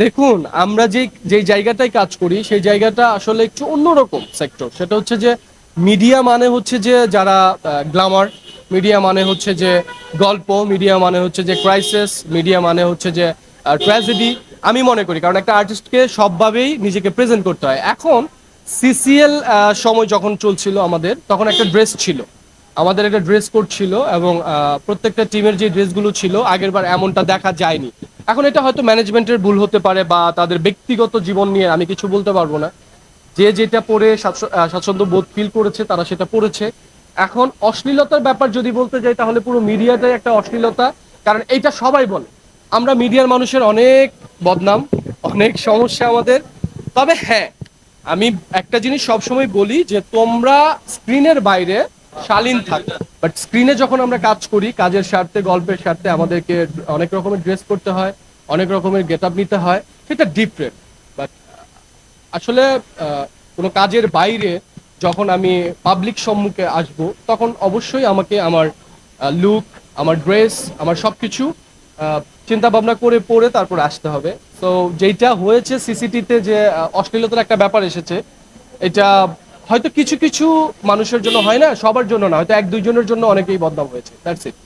দেখুন, আমরা যে জায়গাটায় কাজ করি সেই জায়গাটা আসলে একটু অন্যরকম সেক্টর। সেটা হচ্ছে যে মিডিয়া মানে হচ্ছে যে যারা গ্ল্যামার, মিডিয়া মানে হচ্ছে যে গল্প, মিডিয়া মানে হচ্ছে যে ক্রাইসিস, মিডিয়া মানে হচ্ছে যে ট্র্যাজেডি। আমি মনে করি কারণ একটা আর্টিস্টকে সবভাবেই নিজেকে প্রেজেন্ট করতে হয়। এখন সিসিএল সময় যখন চলছিল আমাদের, তখন একটা ড্রেস ছিল, আমাদের একটা ড্রেস কোড ছিল এবং প্রত্যেকটা টিমের যে ড্রেসগুলো ছিল আগেরবার এমনটা দেখা যায়নি। এখন এটা হয়তো ম্যানেজমেন্টের ভুল হতে পারে বা তাদের ব্যক্তিগত জীবন নিয়ে আমি কিছু বলতে পারবো না। যে যেটা পরে স্বাচ্ছন্দ্য বোধ ফিল করেছে তারা সেটা পড়েছে। এখন অশ্লীলতার ব্যাপার যদি বলতে যাই তাহলে পুরো মিডিয়াটাই একটা অশ্লীলতা। কারণ এইটা সবাই বলে, আমরা মিডিয়ার মানুষের অনেক বদনাম, অনেক সমস্যা আমাদের। তবে হ্যাঁ, আমি একটা জিনিস সবসময় বলি যে তোমরা স্ক্রিনের বাইরে শালীন থাকো, বাট স্ক্রিনে যখন আমরা কাজ করি কাজের স্বার্থে গল্পের স্বার্থে আমাদেরকে অনেক রকমের ড্রেস করতে হয়, অনেক রকমের গেট আপ নিতে হয়, সেটা ডিফারেন্ট। বাট আসলে কোনো কাজের বাইরে যখন আমি পাবলিক সম্মুখে আসব তখন অবশ্যই আমাকে আমার লুক, আমার ড্রেস, আমার সবকিছু চিন্তা ভাবনা করে পরে তারপর আসতে হবে। তো যেটা হয়েছে সিসিটিতে যে অশ্লীলতার একটা ব্যাপার এসেছে, এটা হয়তো কিছু কিছু মানুষের জন্য হয় না, সবার জন্য না, হয়তো এক দুইজনের জন্য অনেকেই বদনাম হয়েছে, দ্যাটস ইট।